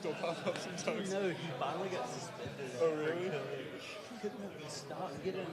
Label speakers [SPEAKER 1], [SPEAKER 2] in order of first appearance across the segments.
[SPEAKER 1] still pop up sometimes.
[SPEAKER 2] No, he finally got suspended.
[SPEAKER 1] Oh, really?
[SPEAKER 2] He couldn't stop getting.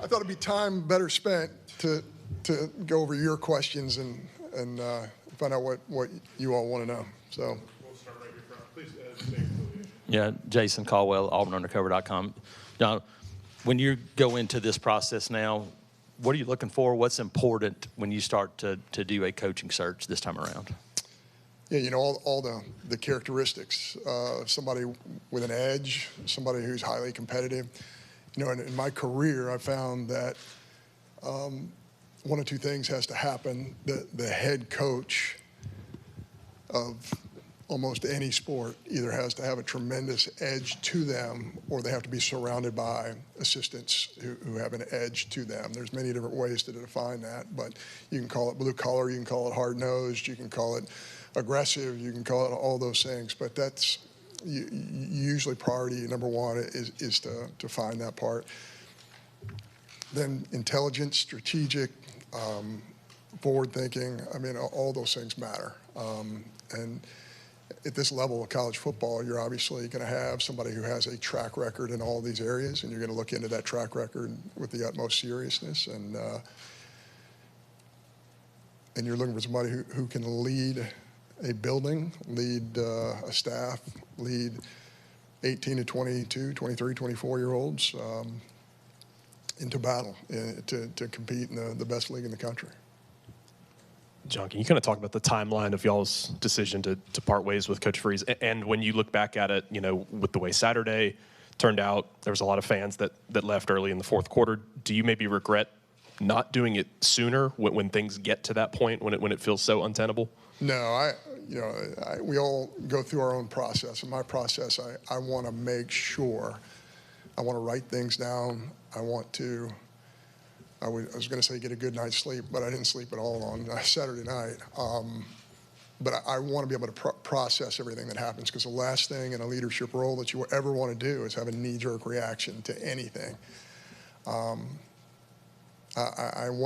[SPEAKER 1] I thought it'd be time better spent to go over your questions and find out what you all want to know. So.
[SPEAKER 3] We'll start right here front. Please, state affiliation.
[SPEAKER 2] Yeah, Jason Caldwell, AuburnUndercover.com. Now, when you go into this process now, what are you looking for? What's important when you start to do a coaching search this time around?
[SPEAKER 1] Yeah, you know, all the characteristics. Somebody with an edge, somebody who's highly competitive. You know, in my career, I found that one of two things has to happen. The head coach of almost any sport either has to have a tremendous edge to them, or they have to be surrounded by assistants who have an edge to them. There's many different ways to define that, but you can call it blue collar, you can call it hard nosed, you can call it aggressive, you can call it all those things, but that's usually priority number one is to find that part. Then intelligence, strategic, forward thinking, I mean, all those things matter. And at this level of college football, you're obviously going to have somebody who has a track record in all these areas, and you're going to look into that track record with the utmost seriousness. And you're looking for somebody who can lead a building, lead a staff, lead 18 to 22, 23, 24-year-olds into battle to compete in the best league in the country.
[SPEAKER 4] John, can you kind of talk about the timeline of y'all's decision to part ways with Coach Freeze? And when you look back at it, you know, with the way Saturday turned out, there was a lot of fans that left early in the fourth quarter. Do you maybe regret not doing it sooner when things get to that point, when it feels so untenable?
[SPEAKER 1] No, we all go through our own process. In my process, I want to make sure, I want to write things down. I was going to say get a good night's sleep, but I didn't sleep at all on Saturday night. But I want to be able to process everything that happens, because the last thing in a leadership role that you ever want to do is have a knee-jerk reaction to anything. I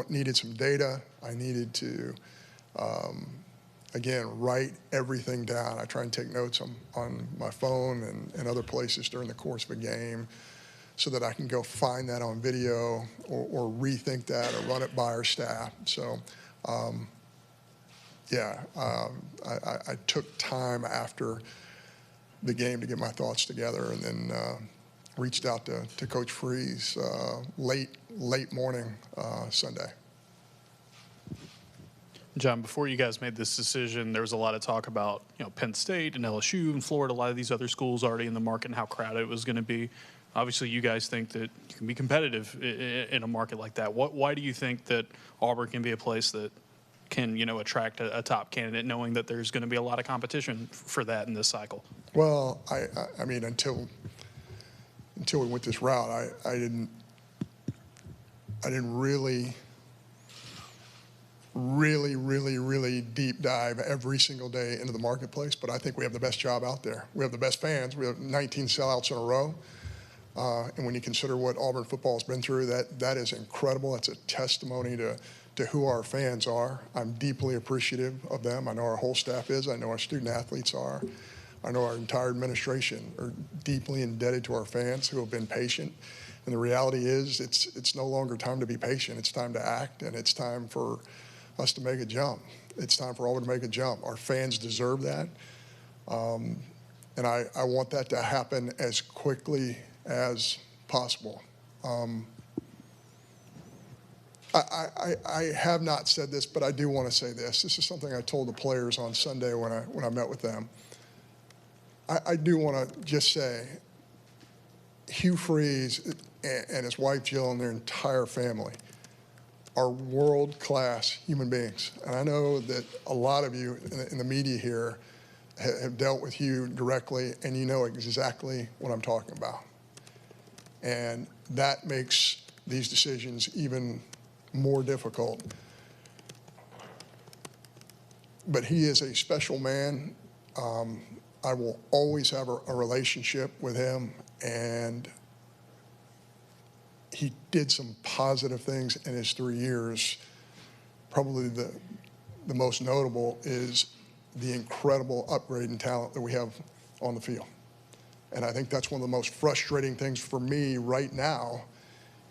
[SPEAKER 1] needed some data. I needed to, again, write everything down. I try and take notes on my phone and other places during the course of a game, so that I can go find that on video or rethink that or run it by our staff. So, I took time after the game to get my thoughts together, and then reached out to Coach Freeze late morning Sunday.
[SPEAKER 5] John, before you guys made this decision, there was a lot of talk about, you know, Penn State and LSU and Florida, a lot of these other schools already in the market and how crowded it was going to be. Obviously, you guys think that you can be competitive in a market like that. Why do you think that Auburn can be a place that can, you know, attract a top candidate, knowing that there's going to be a lot of competition for that in this cycle?
[SPEAKER 1] Well, I mean, until we went this route, I didn't really deep dive every single day into the marketplace. But I think we have the best job out there. We have the best fans. We have 19 sellouts in a row. And when you consider what Auburn football has been through, that is incredible. That's a testimony to who our fans are. I'm deeply appreciative of them. I know our whole staff is. I know our student athletes are. I know our entire administration are deeply indebted to our fans who have been patient. And the reality is it's no longer time to be patient. It's time to act, and it's time for us to make a jump. It's time for Auburn to make a jump. Our fans deserve that. And I want that to happen as quickly as possible. I have not said this, but I do want to say this. This is something I told the players on Sunday when I met with them. I do want to just say, Hugh Freeze and his wife Jill and their entire family are world-class human beings. And I know that a lot of you in the media here have dealt with Hugh directly, and you know exactly what I'm talking about. And that makes these decisions even more difficult. But he is a special man. I will always have a relationship with him, and he did some positive things in his 3 years. Probably the most notable is the incredible upgrade in talent that we have on the field. And I think that's one of the most frustrating things for me right now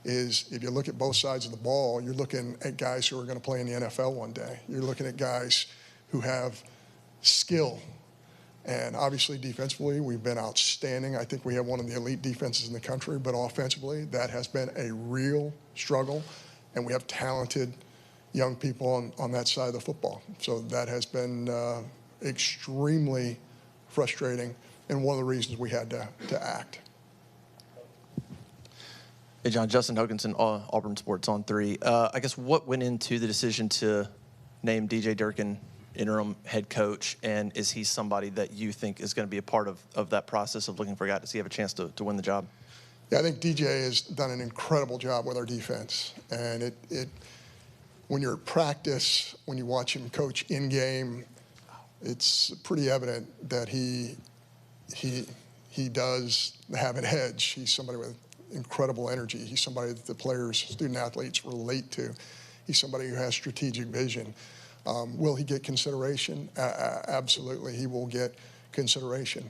[SPEAKER 1] is if you look at both sides of the ball, you're looking at guys who are going to play in the NFL one day. You're looking at guys who have skill. And obviously defensively, we've been outstanding. I think we have one of the elite defenses in the country, but offensively, that has been a real struggle. And we have talented young people on that side of the football. So that has been extremely frustrating and one of the reasons we had to act.
[SPEAKER 6] Hey, John, Justin Hoganson, Auburn Sports on 3. I guess what went into the decision to name DJ Durkin interim head coach, and is he somebody that you think is going to be a part of that process of looking for a guy? Does he have a chance to win the job?
[SPEAKER 1] Yeah, I think DJ has done an incredible job with our defense. And when you're at practice, when you watch him coach in-game, it's pretty evident that he does have an edge. He's somebody with incredible energy. He's somebody that the players, student athletes relate to. He's somebody who has strategic vision. Will he get consideration? Absolutely, he will get consideration.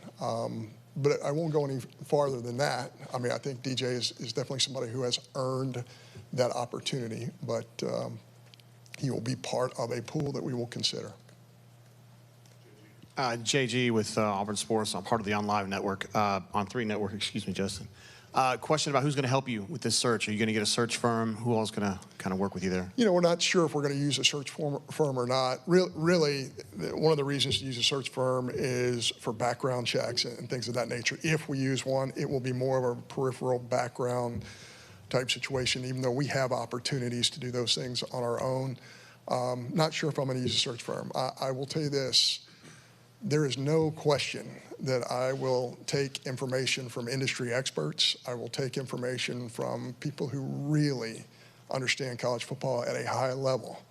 [SPEAKER 1] But I won't go any farther than that. I mean, I think DJ is definitely somebody who has earned that opportunity, but he will be part of a pool that we will consider.
[SPEAKER 7] JG with Auburn Sports. I'm part of the On Live network, On 3 network, excuse me, Justin. Question about who's going to help you with this search. Are you going to get a search firm? Who else is going to kind of work with you there?
[SPEAKER 1] You know, we're not sure if we're going to use a search firm or not. Really, one of the reasons to use a search firm is for background checks and things of that nature. If we use one, it will be more of a peripheral background type situation, even though we have opportunities to do those things on our own. Not sure if I'm going to use a search firm. I will tell you this. There is no question that I will take information from industry experts. I will take information from people who really understand college football at a high level.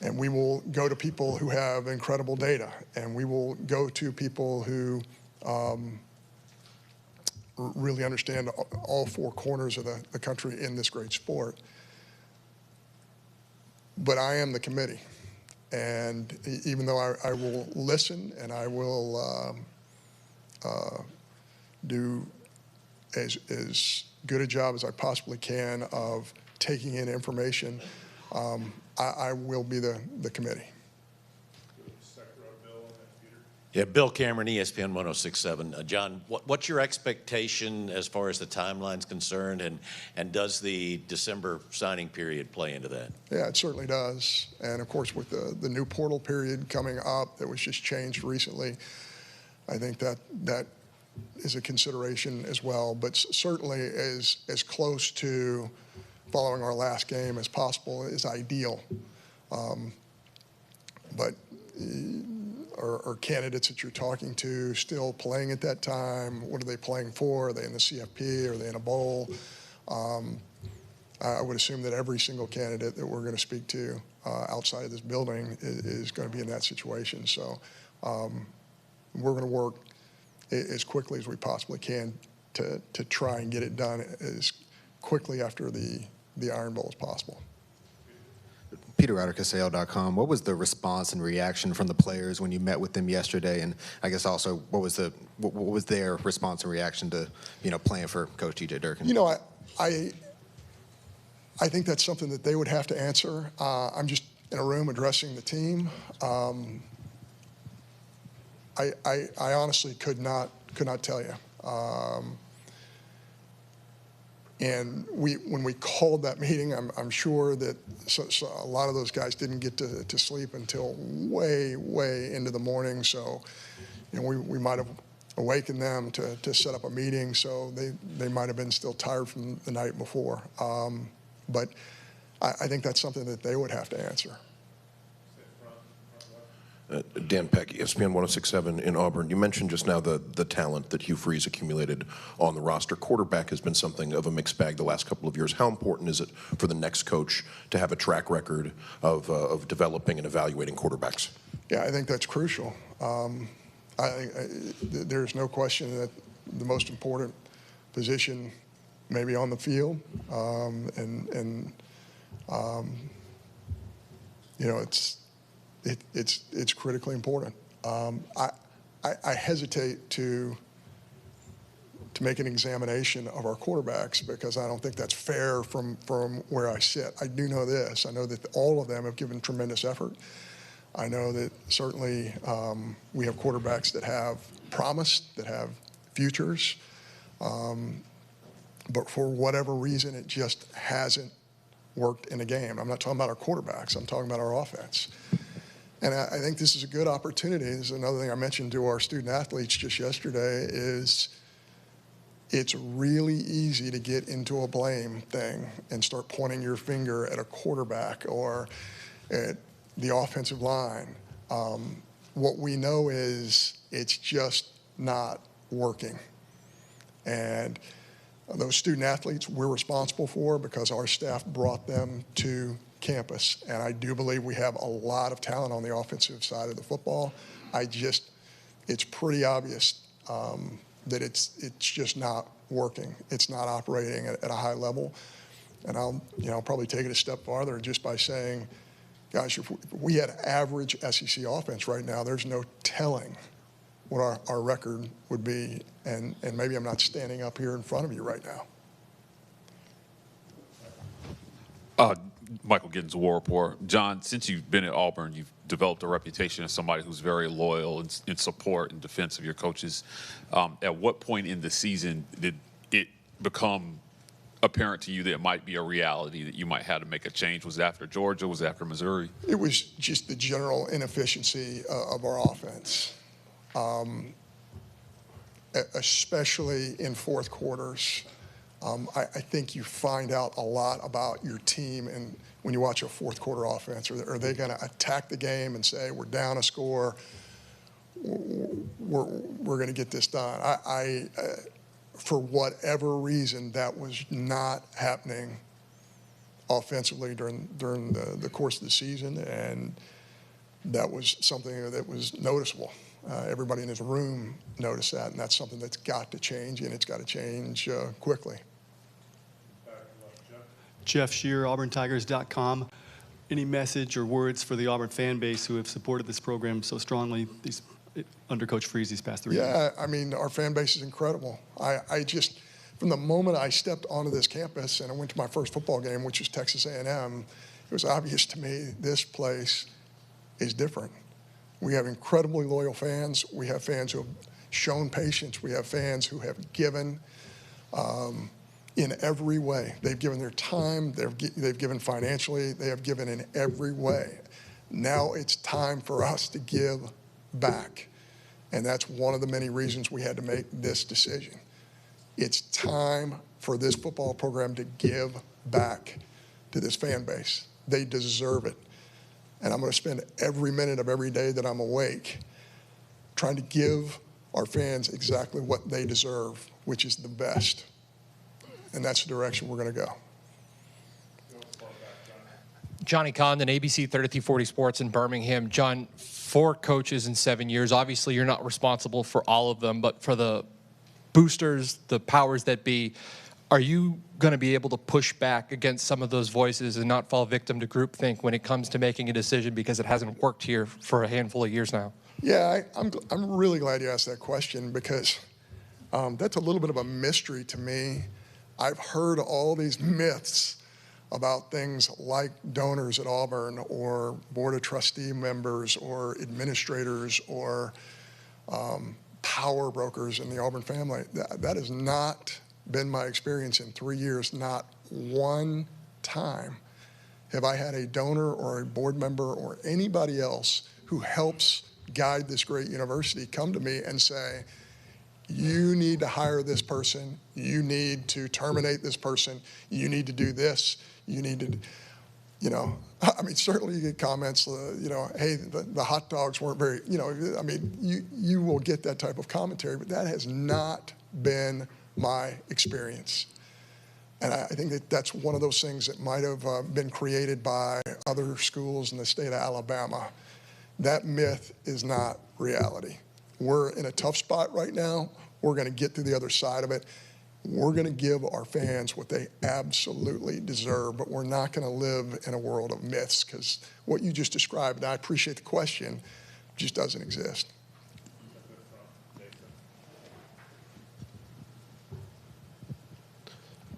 [SPEAKER 1] And we will go to people who have incredible data. And we will go to people who really understand all four corners of the country in this great sport. But I am the committee. And even though I will listen and I will do as good a job as I possibly can of taking in information, I will be the committee.
[SPEAKER 8] Yeah, Bill Cameron, ESPN 106.7. John, what's your expectation as far as the timeline's concerned, and does the December signing period play into that?
[SPEAKER 1] Yeah, it certainly does. And of course, with the new portal period coming up that was just changed recently, I think that is a consideration as well. But certainly as close to following our last game as possible is ideal. But are candidates that you're talking to still playing at that time? What are they playing for? Are they in the CFP? Are they in a bowl? I would assume that every single candidate that we're going to speak to outside of this building is going to be in that situation. So we're going to work as quickly as we possibly can to try and get it done as quickly after the Iron Bowl as possible.
[SPEAKER 9] Peter Ryder, Casale.com. What was the response and reaction from the players when you met with them yesterday? And I guess also, what was their response and reaction to, playing for Coach DJ Durkin?
[SPEAKER 1] I think that's something that they would have to answer. I'm just in a room addressing the team. I honestly could not tell you. And when we called that meeting, I'm sure that so a lot of those guys didn't get to sleep until way into the morning. So, we might have awakened them to set up a meeting. So they might have been still tired from the night before. But I think that's something that they would have to answer.
[SPEAKER 10] Dan Peck, ESPN 106.7 in Auburn. You mentioned just now the talent that Hugh Freeze accumulated on the roster. Quarterback has been something of a mixed bag the last couple of years. How important is it for the next coach to have a track record of developing and evaluating quarterbacks?
[SPEAKER 1] Yeah, I think that's crucial. There's no question that the most important position maybe on the field, it's critically important. I hesitate to to make an examination of our quarterbacks because I don't think that's fair from where I sit. I do know this. I know that all of them have given tremendous effort. I know that certainly we have quarterbacks that have promise, that have futures, but for whatever reason, it just hasn't worked in a game. I'm not talking about our quarterbacks. I'm talking about our offense. And I think this is a good opportunity. This is another thing I mentioned to our student athletes just yesterday is it's really easy to get into a blame thing and start pointing your finger at a quarterback or at the offensive line. What we know is it's just not working. And those student athletes we're responsible for because our staff brought them to campus. And I do believe we have a lot of talent on the offensive side of the football. It's pretty obvious that it's just not working. It's not operating at a high level. And I'll probably take it a step farther just by saying, gosh, if we had average SEC offense right now, there's no telling what our record would be. And maybe I'm not standing up here in front of you right now.
[SPEAKER 11] Michael Giddens, War Report. John, since you've been at Auburn, you've developed a reputation as somebody who's very loyal in support and defense of your coaches. At what point in the season did it become apparent to you that it might be a reality that you might have to make a change? Was it after Georgia? Was it after Missouri?
[SPEAKER 1] It was just the general inefficiency of our offense, especially in fourth quarters. I think you find out a lot about your team and when you watch a fourth quarter offense. Are they going to attack the game and say, we're down a score, we're going to get this done? For whatever reason, that was not happening offensively during the course of the season, and that was something that was noticeable. Everybody in this room noticed that, and that's something that's got to change, and it's got to change quickly.
[SPEAKER 12] Jeff Shear, auburntigers.com. Any message or words for the Auburn fan base who have supported this program so strongly under Coach Freeze these past 3 years?
[SPEAKER 1] Yeah, I mean, our fan base is incredible. I just, from the moment I stepped onto this campus and I went to my first football game, which was Texas A&M, it was obvious to me this place is different. We have incredibly loyal fans. We have fans who have shown patience. We have fans who have given in every way. They've given their time. They've given financially. They have given in every way. Now it's time for us to give back. And that's one of the many reasons we had to make this decision. It's time for this football program to give back to this fan base. They deserve it. And I'm going to spend every minute of every day that I'm awake trying to give our fans exactly what they deserve, which is the best. And that's the direction we're going to go.
[SPEAKER 13] Johnny Condon, ABC 3340 Sports in Birmingham. John, 4 coaches in 7 years. Obviously, you're not responsible for all of them, but for the boosters, the powers that be, are you going to be able to push back against some of those voices and not fall victim to groupthink when it comes to making a decision because it hasn't worked here for a handful of years now?
[SPEAKER 1] Yeah, I'm really glad you asked that question because that's a little bit of a mystery to me. I've heard all these myths about things like donors at Auburn or board of trustee members or administrators or power brokers in the Auburn family. That has not been my experience in 3 years. Not one time have I had a donor or a board member or anybody else who helps guide this great university come to me and say, you need to hire this person, you need to terminate this person, you need to do this, you need to, I mean, certainly you get comments, hey, the hot dogs weren't very, I mean, you will get that type of commentary, but that has not been my experience. And I think that that's one of those things that might have been created by other schools in the state of Alabama. That myth is not reality. We're in a tough spot right now. We're going to get to the other side of it. We're going to give our fans what they absolutely deserve, but we're not going to live in a world of myths because what you just described, and I appreciate the question, just doesn't exist.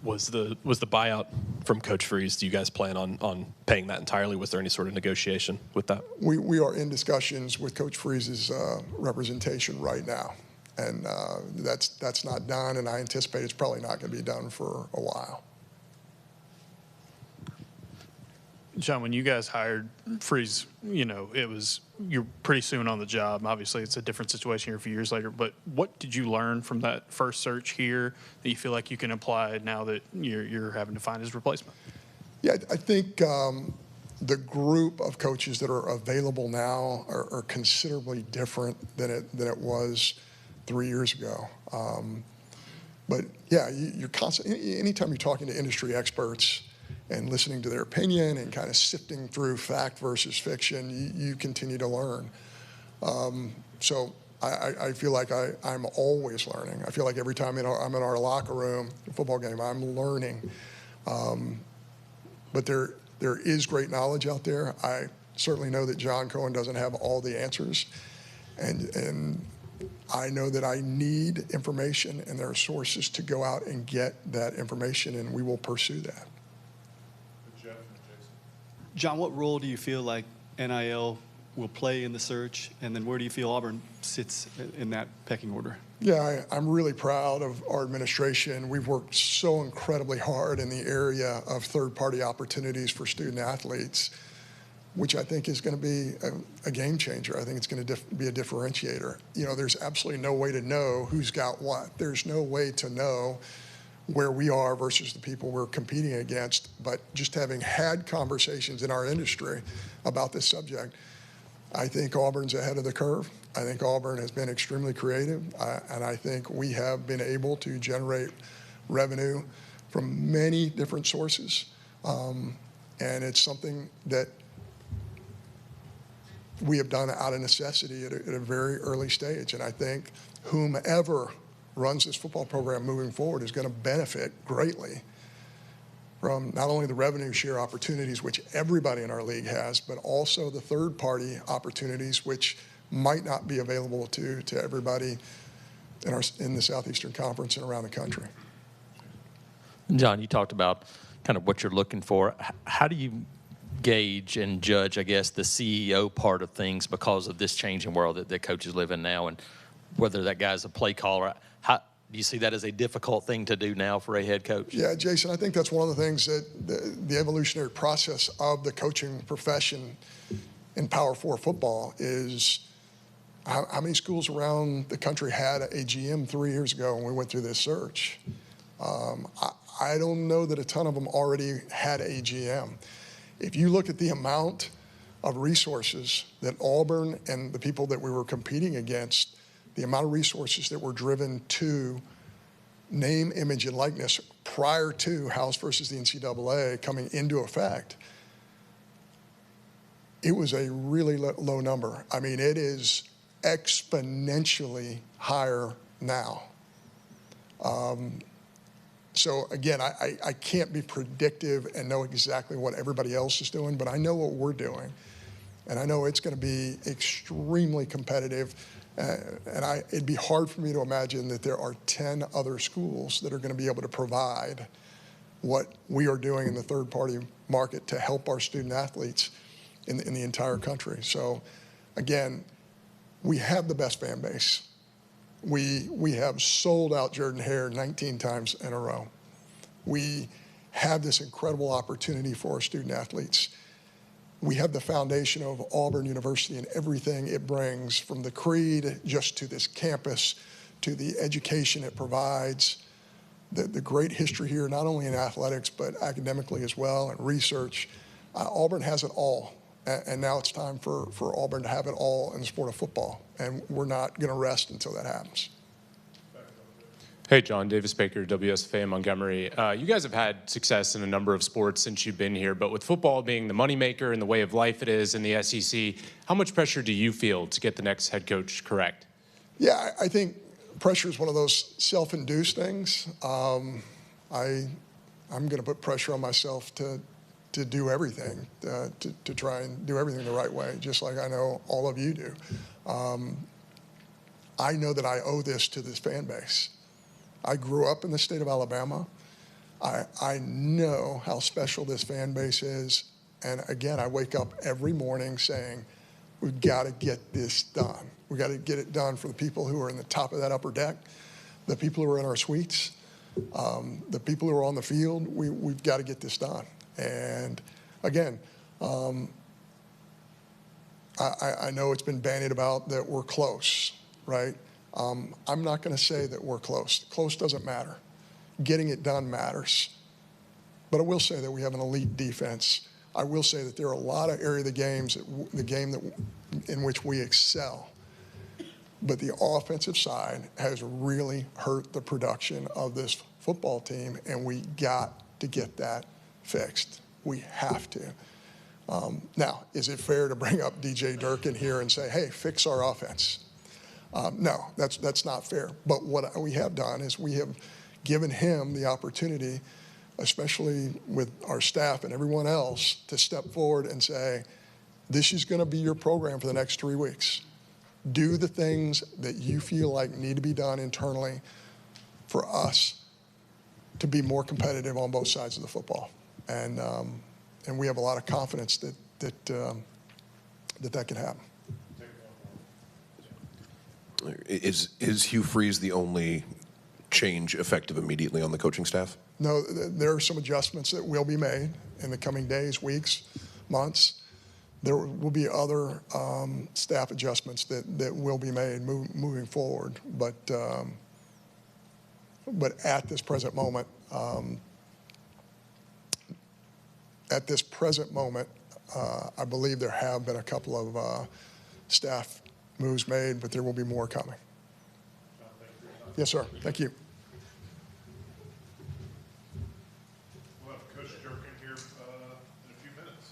[SPEAKER 4] Was the buyout from Coach Freeze? Do you guys plan on paying that entirely? Was there any sort of negotiation with that?
[SPEAKER 1] We are in discussions with Coach Freeze's representation right now, and that's not done, and I anticipate it's probably not going to be done for a while.
[SPEAKER 5] John, when you guys hired Freeze, you're pretty soon on the job. Obviously, it's a different situation here a few years later. But what did you learn from that first search here that you feel like you can apply now that you're having to find his replacement?
[SPEAKER 1] Yeah, I think the group of coaches that are available now are considerably different than it was 3 years ago. But yeah, you're constantly, anytime you're talking to industry experts and listening to their opinion and kind of sifting through fact versus fiction, you continue to learn. So I feel like I'm always learning. I feel like every time I'm in our locker room, football game, I'm learning. But there is great knowledge out there. I certainly know that John Cohen doesn't have all the answers. And I know that I need information, and there are sources to go out and get that information, and we will pursue that.
[SPEAKER 12] John, what role do you feel like NIL will play in the search, and then where do you feel Auburn sits in that pecking order?
[SPEAKER 1] Yeah, I'm really proud of our administration. We've worked so incredibly hard in the area of third-party opportunities for student athletes, which I think is going to be a game changer. I think it's going to be a differentiator. There's absolutely no way to know who's got what. There's no way to know where we are versus the people we're competing against. But just having had conversations in our industry about this subject, I think Auburn's ahead of the curve. I think Auburn has been extremely creative, and I think we have been able to generate revenue from many different sources. And it's something that we have done out of necessity at a very early stage. And I think whomever runs this football program moving forward is going to benefit greatly from not only the revenue share opportunities, which everybody in our league has, but also the third-party opportunities, which might not be available to everybody in the Southeastern Conference and around the country.
[SPEAKER 2] John, you talked about kind of what you're looking for. How do you gauge and judge, I guess, the CEO part of things because of this changing world that coaches live in now, and whether that guy's a play caller? How do you see that as a difficult thing to do now for a head coach?
[SPEAKER 1] Yeah, Jason, I think that's one of the things that the evolutionary process of the coaching profession in Power 4 football is how many schools around the country had a GM 3 years ago when we went through this search. I don't know that a ton of them already had a GM. If you look at the amount of resources that Auburn and the people that we were competing against, the amount of resources that were driven to name, image, and likeness prior to House versus the NCAA coming into effect, it was a really low number. I mean, it is exponentially higher now. So again, I can't be predictive and know exactly what everybody else is doing, but I know what we're doing. And I know it's going to be extremely competitive. And it'd be hard for me to imagine that there are 10 other schools that are going to be able to provide what we are doing in the third-party market to help our student athletes in the entire country. So again, we have the best fan base. We have sold out Jordan Hare 19 times in a row. We have this incredible opportunity for our student athletes. We have the foundation of Auburn University and everything it brings, from the creed just to this campus, to the education it provides, the great history here, not only in athletics, but academically as well, and research. Auburn has it all. And now it's time for Auburn to have it all in the sport of football. And we're not going to rest until that happens.
[SPEAKER 14] Hey, John. Davis Baker, WSFA Montgomery. You guys have had success in a number of sports since you've been here, but with football being the moneymaker and the way of life it is in the SEC, how much pressure do you feel to get the next head coach correct?
[SPEAKER 1] Yeah, I think pressure is one of those self-induced things. I'm going to put pressure on myself to do everything, to try and do everything the right way, just like I know all of you do. I know that I owe this to this fan base. I grew up in the state of Alabama. I know how special this fan base is. And again, I wake up every morning saying, we've got to get this done. We've got to get it done for the people who are in the top of that upper deck, the people who are in our suites, the people who are on the field. We've got to get this done. And again, I know it's been bandied about that we're close, right? I'm not going to say that we're close. Close doesn't matter. Getting it done matters. But I will say that we have an elite defense. I will say that there are a lot of areas of the game in which we excel. But the offensive side has really hurt the production of this football team, and we got to get that fixed. We have to. Now, is it fair to bring up DJ Durkin here and say, hey, fix our offense? No, that's not fair. But what we have done is we have given him the opportunity, especially with our staff and everyone else, to step forward and say, this is going to be your program for the next 3 weeks. Do the things that you feel like need to be done internally for us to be more competitive on both sides of the football. And we have a lot of confidence that can happen.
[SPEAKER 10] Is Hugh Freeze the only change effective immediately on the coaching staff?
[SPEAKER 1] No, there are some adjustments that will be made in the coming days, weeks, months. There will be other staff adjustments that will be made moving forward. But at this present moment, I believe there have been a couple of staff moves made, but there will be more coming. Yes, sir. Thank you.
[SPEAKER 3] We'll have Coach Durkin here in a few minutes.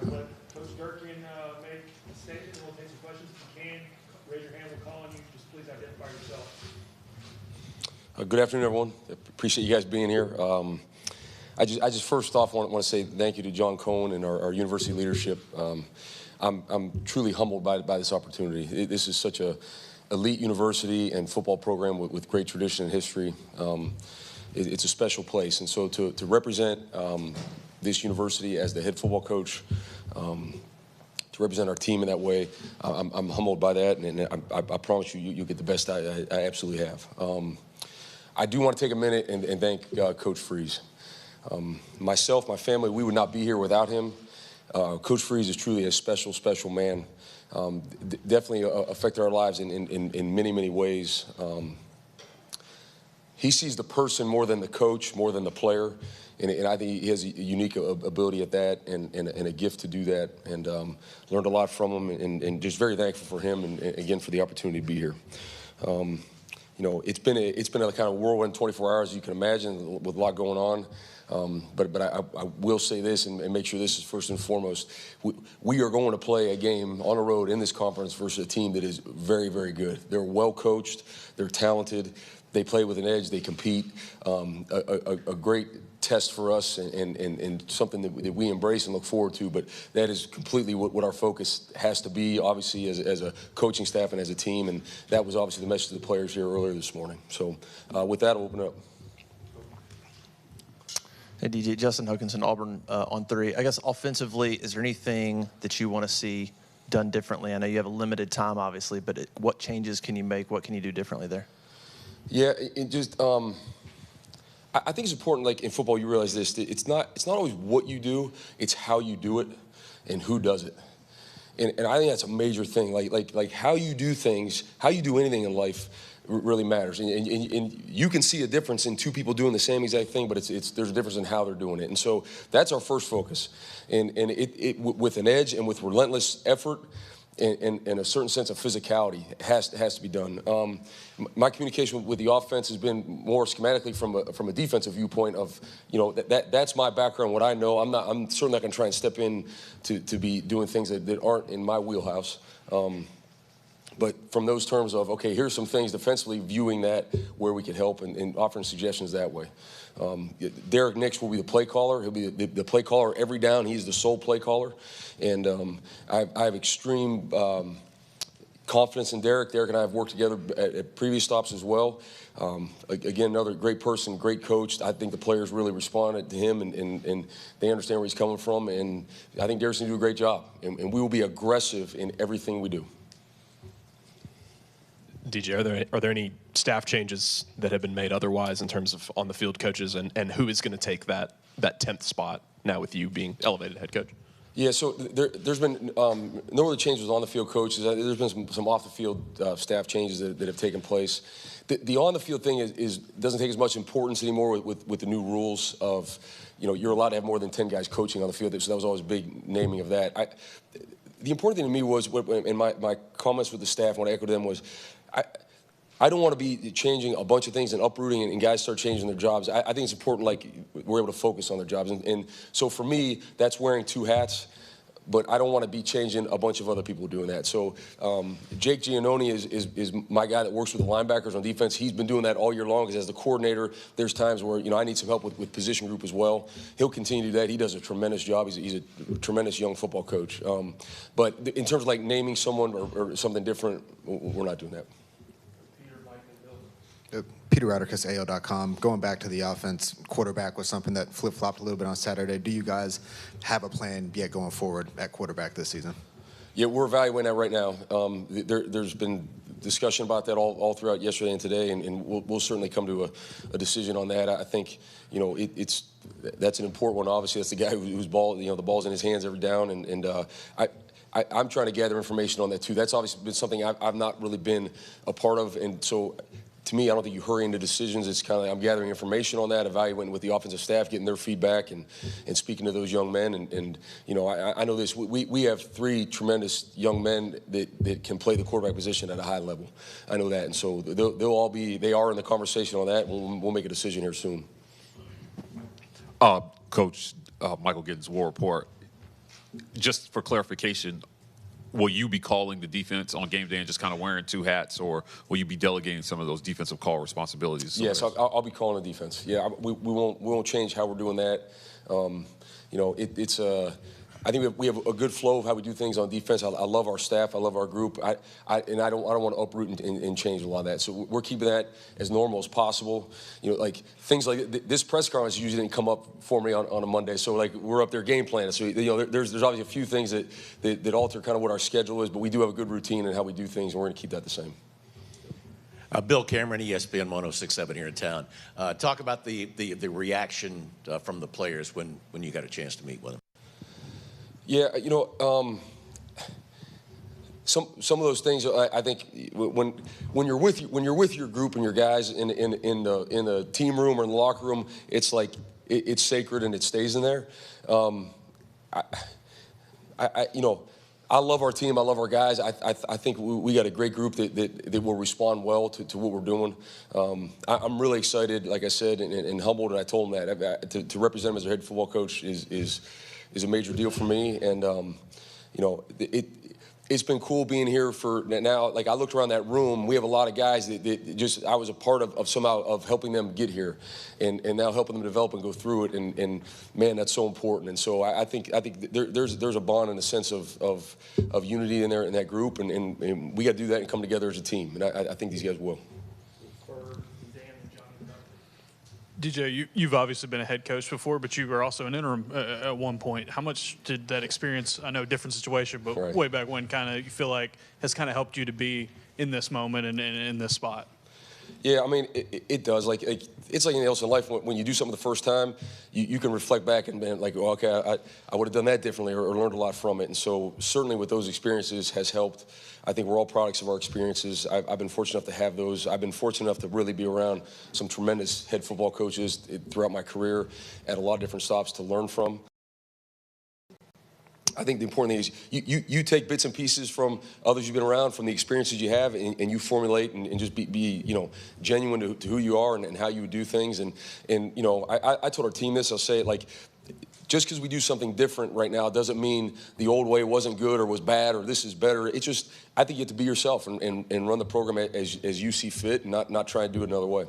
[SPEAKER 3] Let Coach Durkin make a statement, and we'll take some questions. If you can, raise your hand, we'll call on you. Just please identify yourself.
[SPEAKER 15] Good afternoon, everyone. Appreciate you guys being here. I just first off want to say thank you to John Cohn and our university leadership. I'm truly humbled by this opportunity. This is such a elite university and football program with great tradition and history. It's a special place, and so to represent this university as the head football coach, to represent our team in that way, I'm humbled by that, and I promise you'll get the best I absolutely have. I do want to take a minute and thank Coach Freeze. Myself, my family, we would not be here without him. Coach Freeze is truly a special, special man. Definitely affected our lives in many, many ways. he sees the person more than the coach, more than the player. And I think he has a unique ability at that and a gift to do that. And learned a lot from him and just very thankful for him and again for the opportunity to be here. You know, it's been a kind of whirlwind 24 hours, you can imagine, with a lot going on. But I will say this and make sure this is first and foremost. We are going to play a game on the road in this conference versus a team that is very, very good. They're well coached. They're talented. They play with an edge. They compete. A great test for us and something that we embrace and look forward to. But that is completely what our focus has to be, obviously, as a coaching staff and as a team. And that was obviously the message to the players here earlier this morning. So with that, I'll open it up.
[SPEAKER 6] Hey, DJ, Justin Hokanson, Auburn on 3. I guess offensively, is there anything that you want to see done differently? I know you have a limited time, obviously, but what changes can you make? What can you do differently there? Yeah, it just I think it's important, like in football, you realize this. It's not always what you do, it's how you do it and who does it. And I think that's a major thing. Like how you do things, how you do anything in life really matters. And you can see a difference in two people doing the same exact thing, but there's a difference in how they're doing it. And so that's our first focus. And it with an edge and with relentless effort and a certain sense of physicality has to be done. My communication with the offense has been more schematically from a defensive viewpoint of, you know, that's my background, what I know. I'm certainly not going to try and step in to be doing things that aren't in my wheelhouse. But from those terms of, okay, here's some things defensively, viewing that where we can help and offering suggestions that way. Derek Nix will be the play caller. He'll be the play caller every down. He's the sole play caller. And I have extreme confidence in Derek. Derek and I have worked together at previous stops as well. Again, another great person, great coach. I think the players really responded to him and they understand where he's coming from. And I think Derek's going to do a great job. And we will be aggressive in everything we do.
[SPEAKER 4] DJ, are there any staff changes that have been made otherwise in terms of on the field coaches and who is going to take that 10th spot now with you being elevated head coach? Yeah, so there's been no other changes on the field coaches. There's been some off the field staff changes that have taken place. The on the field thing doesn't take as much importance anymore with the new rules of, you know, you're allowed to have more than 10 guys coaching on the field. So that was always a big naming of that. The important thing to me was, in my comments with the staff, when I echoed them was, I don't want to be changing a bunch of things and uprooting and guys start changing their jobs. I think it's important, like, we're able to focus on their jobs. And so for me, that's wearing two hats, but I don't want to be changing a bunch of other people doing that. So Jake Giannone is my guy that works with the linebackers on defense. He's been doing that all year long because as the coordinator, there's times where, you know, I need some help with position group as well. He'll continue to do that. He does a tremendous job. He's a tremendous young football coach. But in terms of like naming someone or something different, we're not doing that.
[SPEAKER 9] Peter Rauterkus, AL.com. Going back to the offense, quarterback was something that flip-flopped a little bit on Saturday. Do you guys have a plan yet going forward at quarterback this season?
[SPEAKER 15] Yeah, we're evaluating that right now. There's been discussion about that all throughout yesterday and today, and we'll certainly come to a decision on that. I think, you know, that's an important one. Obviously, that's the guy whose ball, you know, the ball's in his hands every down, and I'm trying to gather information on that too. That's obviously been something I've not really been a part of, and so. To me, I don't think you hurry into decisions. It's kind of like I'm gathering information on that, evaluating with the offensive staff, getting their feedback, and speaking to those young men. And you know, I know this. We have three tremendous young men that can play the quarterback position at a high level. I know that, and so they are in the conversation on that. We'll make a decision here soon.
[SPEAKER 11] Coach Michael Giddens, War Report. Just for clarification, will you be calling the defense on game day and just kind of wearing two hats, or will you be delegating some of those defensive call responsibilities?
[SPEAKER 15] Yes, I'll be calling the defense. Yeah, we won't change how we're doing that. You know, I think we have a good flow of how we do things on defense. I love our staff. I love our group. And I don't want to uproot and change a lot of that. So we're keeping that as normal as possible. You know, like things like this press conference usually didn't come up for me on a Monday. So like we're up there game planning. So you know, there's obviously a few things that alter kind of what our schedule is, but we do have a good routine in how we do things, and we're going to keep that the same.
[SPEAKER 8] Bill Cameron, ESPN 106.7 here in town. Talk about the reaction from the players when you got a chance to meet with them.
[SPEAKER 15] Yeah, you know, some of those things, I think when you're with your group and your guys in the team room or in the locker room, it's like it's sacred and it stays in there. I love our team. I love our guys. I think we got a great group that will respond well to what we're doing. I'm really excited, like I said, and humbled. And I told them that to represent him as a head football coach is a major deal for me. And it's been cool being here for now. Like I looked around that room, we have a lot of guys that just I was a part of somehow of helping them get here, and now helping them develop and go through it. And man, that's so important. And so I think there's a bond and a sense of unity in there in that group, and we got to do that and come together as a team. And I think these guys will.
[SPEAKER 5] DJ, you've obviously been a head coach before, but you were also an interim at one point. How much did that experience, I know different situation, but
[SPEAKER 15] Right.
[SPEAKER 5] way back when, kind of you feel like has kind of helped you to be in this moment and in this spot?
[SPEAKER 15] Yeah, I mean, it does. Like it's like anything else in life. When you do something the first time, you can reflect back and be like, oh, okay, I would have done that differently or learned a lot from it. And so certainly with those experiences has helped. I think we're all products of our experiences. I've been fortunate enough to have those. I've been fortunate enough to really be around some tremendous head football coaches throughout my career at a lot of different stops to learn from. I think the important thing is you take bits and pieces from others you've been around, from the experiences you have, and you formulate and just be genuine to who you are and how you would do things. And I told our team this. I'll say it like, just because we do something different right now doesn't mean the old way wasn't good or was bad or this is better. It's just I think you have to be yourself and run the program as you see fit, and not try and do it another way.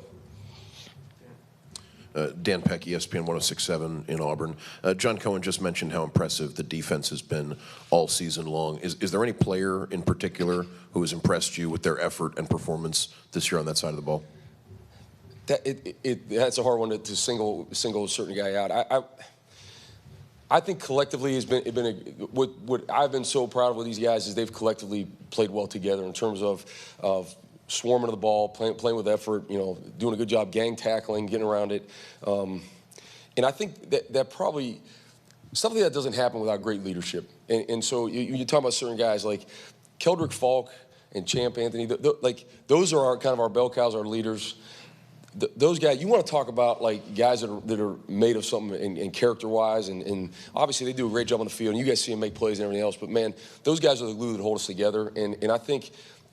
[SPEAKER 10] Dan Peck, ESPN 106.7 in Auburn. John Cohen just mentioned how impressive the defense has been all season long. Is there any player in particular who has impressed you with their effort and performance this year on that side of the ball?
[SPEAKER 15] That's a hard one to single a certain guy out. I think collectively has been what I've been so proud of with these guys is they've collectively played well together in terms of swarming to the ball, playing with effort, doing a good job gang tackling, getting around it. And I think that probably something that doesn't happen without great leadership. And so you talk about certain guys like Keldrick Falk and Champ Anthony, those are kind of our bell cows, our leaders. Those guys, you want to talk about like guys that are made of something and character-wise, and obviously they do a great job on the field, and you guys see them make plays and everything else, but man, those guys are the glue that hold us together, and I think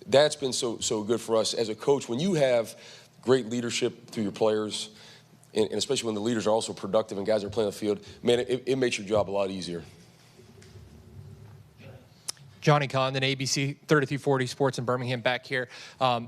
[SPEAKER 15] that's been so good for us as a coach. When you have great leadership through your players, and especially when the leaders are also productive and guys are playing on the field, man, it makes your job a lot easier.
[SPEAKER 13] Johnny Condon, ABC 3340 Sports in Birmingham, back here.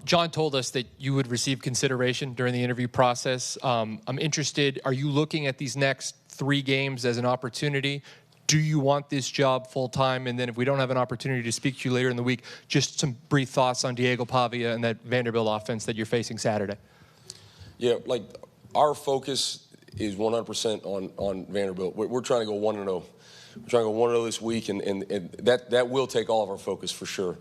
[SPEAKER 13] John told us that you would receive consideration during the interview process. I'm interested, are you looking at these next 3 games as an opportunity? Do you want this job full-time? And then if we don't have an opportunity to speak to you later in the week, just some brief thoughts on Diego Pavia and that Vanderbilt offense that you're facing Saturday. Yeah,
[SPEAKER 15] like our focus is 100% on Vanderbilt. We're trying to go 1-0. We're trying to go 1-0 this week, and that will take all of our focus for sure.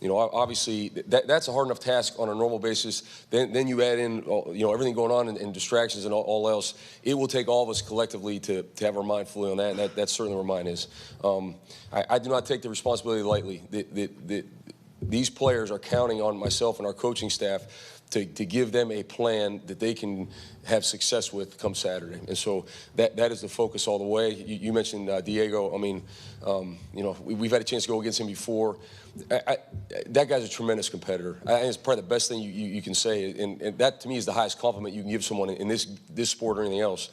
[SPEAKER 15] Obviously that's a hard enough task on a normal basis. Then you add in everything going on and distractions and all else. It will take all of us collectively to have our mind fully on that, and that's certainly where mine is. I do not take the responsibility lightly. These players are counting on myself and our coaching staff to give them a plan that they can have success with come Saturday. And so that is the focus all the way. You mentioned Diego. I mean, we've had a chance to go against him before. That guy's a tremendous competitor. I think it's probably the best thing you can say. And that, to me, is the highest compliment you can give someone in this sport or anything else.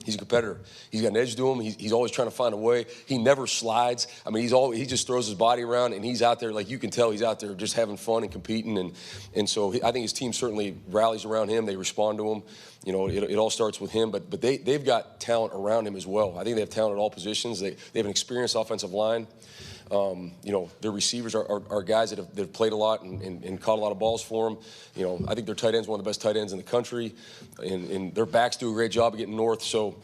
[SPEAKER 15] He's a competitor. He's got an edge to him. He's always trying to find a way. He never slides. I mean, he just throws his body around, and he's out there, like you can tell he's out there just having fun and competing. And so I think his team certainly rallies around him. They respond to him. It all starts with him. But they've got talent around him as well. I think they have talent at all positions. They have an experienced offensive line. Their receivers are guys that have played a lot and caught a lot of balls for them. I think their tight end's one of the best tight ends in the country, and their backs do a great job of getting north. So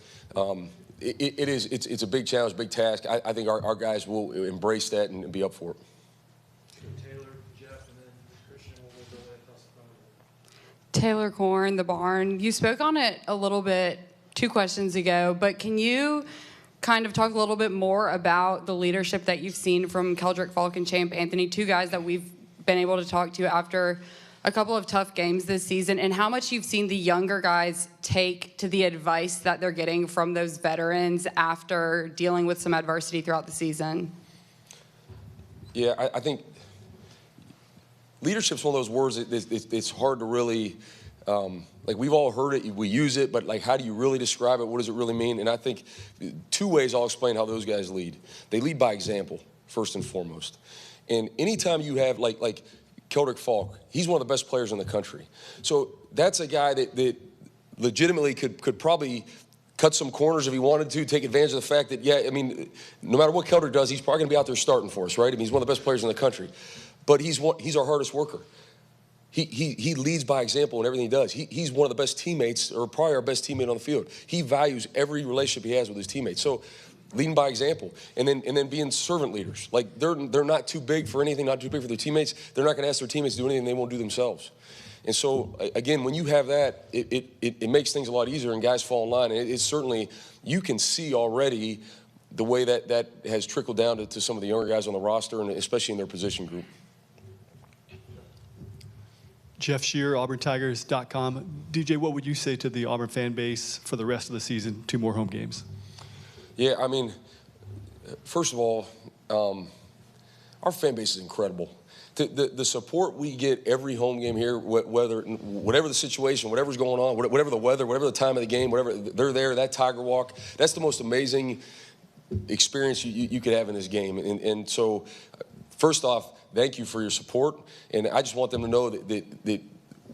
[SPEAKER 15] it's a big challenge, big task. I think our guys will embrace that and be up for it.
[SPEAKER 3] Taylor, Jeff, and then Christian will go across the phone.
[SPEAKER 16] Taylor Corn, The Barn. You spoke on it a little bit 2 questions ago, but can you kind of talk a little bit more about the leadership that you've seen from Keldrick, Falk, and Champ Anthony, two guys that we've been able to talk to after a couple of tough games this season, and how much you've seen the younger guys take to the advice that they're getting from those veterans after dealing with some adversity throughout the season.
[SPEAKER 15] Yeah, I think leadership's one of those words that it's hard to really, like we've all heard it, we use it, but like how do you really describe it? What does it really mean? And I think two ways I'll explain how those guys lead. They lead by example, first and foremost. And anytime you have like Keldrick Falk, he's one of the best players in the country. So that's a guy that legitimately could probably cut some corners if he wanted to, take advantage of the fact that, yeah, I mean, no matter what Keldrick does, he's probably going to be out there starting for us, right? I mean, he's one of the best players in the country. But he's our hardest worker. He leads by example in everything he does. He's one of the best teammates, or probably our best teammate on the field. He values every relationship he has with his teammates. So leading by example, and then being servant leaders. Like they're not too big for anything, not too big for their teammates. They're not going to ask their teammates to do anything they won't do themselves. And so again, when you have that, it makes things a lot easier, and guys fall in line. And it's certainly, you can see already the way that has trickled down to some of the younger guys on the roster, and especially in their position group.
[SPEAKER 12] Jeff Shear, AuburnTigers.com. DJ, what would you say to the Auburn fan base for the rest of the season? 2 more home games.
[SPEAKER 15] Yeah, I mean, first of all, our fan base is incredible. The support we get every home game here, whatever the situation, whatever's going on, whatever the weather, whatever the time of the game, whatever, they're there, that Tiger Walk, that's the most amazing experience you could have in this game. And so, first off, thank you for your support. And I just want them to know that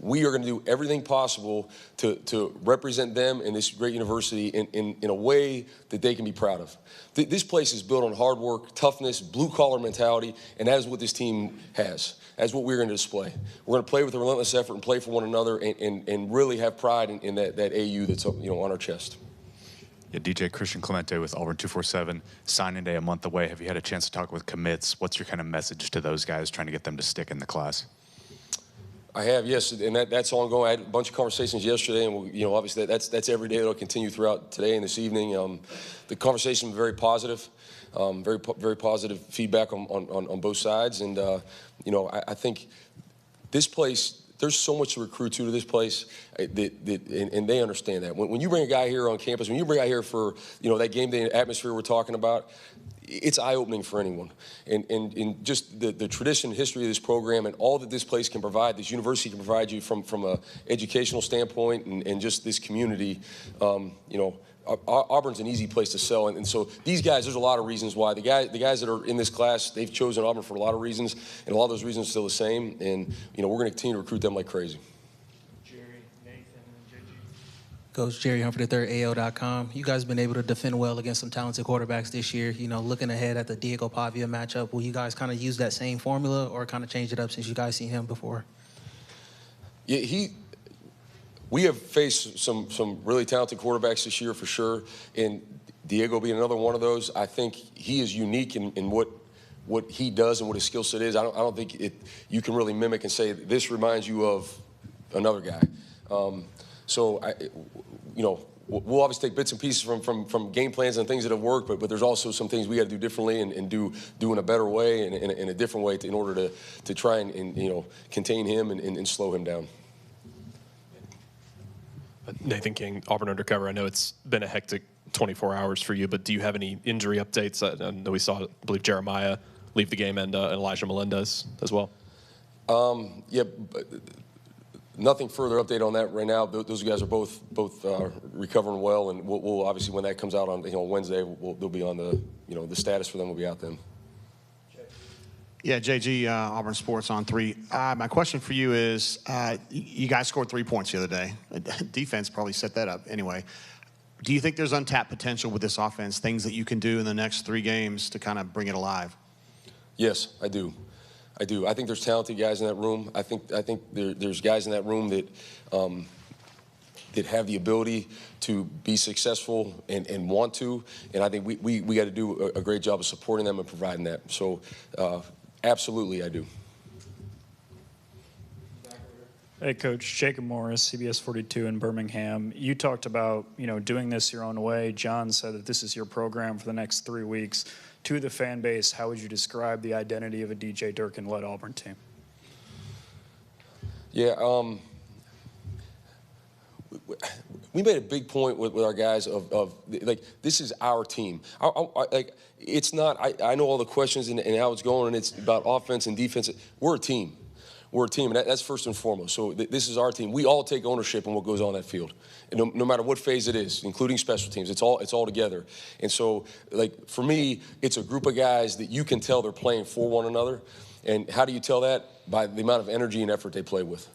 [SPEAKER 15] we are going to do everything possible to represent them and this great university in a way that they can be proud of. This place is built on hard work, toughness, blue-collar mentality, and that is what this team has. That's what we're going to display. We're going to play with a relentless effort and play for one another and really have pride in that AU that's on our chest.
[SPEAKER 17] Yeah, DJ Christian Clemente with Auburn 247, signing day a month away. Have you had a chance to talk with commits? What's your kind of message to those guys trying to get them to stick in the class?
[SPEAKER 15] I have, yes, and that's ongoing. I had a bunch of conversations yesterday, and obviously that's every day. That'll continue throughout today and this evening. The conversation was very positive, very positive feedback on both sides, and I think this place, there's so much to recruit to this place, and they understand that. When you bring a guy here on campus, when you bring a guy here for that game day atmosphere we're talking about, it's eye-opening for anyone. And just the tradition and history of this program and all that this place can provide, this university can provide you from an educational standpoint and just this community, Auburn's an easy place to sell. And so these guys, there's a lot of reasons why. The guys that are in this class, they've chosen Auburn for a lot of reasons, and a lot of those reasons are still the same. And, we're going to continue to recruit them like crazy.
[SPEAKER 18] Coach Jerry Humphrey III, AO.com. You guys have been able to defend well against some talented quarterbacks this year. Looking ahead at the Diego Pavia matchup, will you guys kind of use that same formula or kind of change it up since you guys seen him before?
[SPEAKER 15] Yeah, we have faced some really talented quarterbacks this year for sure, and Diego being another one of those. I think he is unique in what he does and what his skill set is. I don't think you can really mimic and say this reminds you of another guy. So we'll obviously take bits and pieces from game plans and things that have worked, but there's also some things we got to do differently and do in a better way and in a different way in order to try and contain him and slow him down.
[SPEAKER 4] Nathan King, Auburn Undercover. I know it's been a hectic 24 hours for you, but do you have any injury updates? I know we saw, I believe, Jeremiah leave the game and Elijah Melendez as well.
[SPEAKER 15] Yeah. Nothing further update on that right now. Those guys are both recovering well, and we'll obviously when that comes out on Wednesday, they'll be on the status for them will be out then.
[SPEAKER 7] Yeah, JG, Auburn Sports on 3. My question for you is, you guys scored 3 points the other day. Defense probably set that up anyway. Do you think there's untapped potential with this offense, things that you can do in the next 3 games to kind of bring it alive?
[SPEAKER 15] Yes, I do. I think there's talented guys in that room. I think there's guys in that room that have the ability to be successful and want to. And I think we got to do a great job of supporting them and providing that. So absolutely, I do.
[SPEAKER 19] Hey, Coach. Jacob Morris, CBS 42 in Birmingham. You talked about, doing this your own way. John said that this is your program for the next 3 weeks. To the fan base, how would you describe the identity of a DJ Durkin-led Auburn team?
[SPEAKER 15] Yeah, we made a big point with our guys of like, this is our team. It's not, I know all the questions and how it's going, and it's about offense and defense. We're a team. We're a team, and that's first and foremost. So this is our team. We all take ownership in what goes on that field, and no matter what phase it is, including special teams. It's all together. And so, like, for me, it's a group of guys that you can tell they're playing for one another. And how do you tell that? By the amount of energy and effort they play with.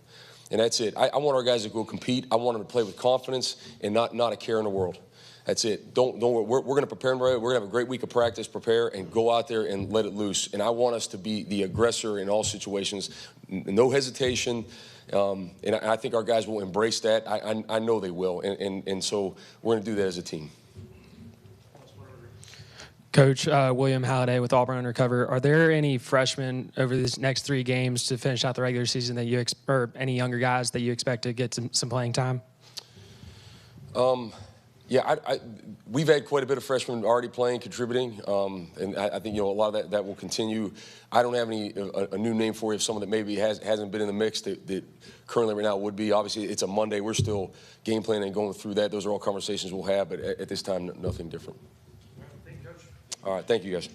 [SPEAKER 15] And that's it. I want our guys to go compete. I want them to play with confidence and not a care in the world. That's it. Don't worry. We're going to prepare them right. We're going to have a great week of practice, prepare, and go out there and let it loose. And I want us to be the aggressor in all situations. No hesitation. And I think our guys will embrace that. I know they will. And so we're going to do that as a team.
[SPEAKER 20] Coach, William Halliday with Auburn Undercover. Are there any freshmen over these next 3 games to finish out the regular season that you or any younger guys that you expect to get some playing time?
[SPEAKER 15] Yeah, we've had quite a bit of freshmen already playing, contributing, and I think a lot of that will continue. I don't have a new name for you of someone that maybe hasn't been in the mix that currently right now would be. Obviously, it's a Monday. We're still game planning and going through that. Those are all conversations we'll have, but at this time, nothing different. All right, thank you, guys.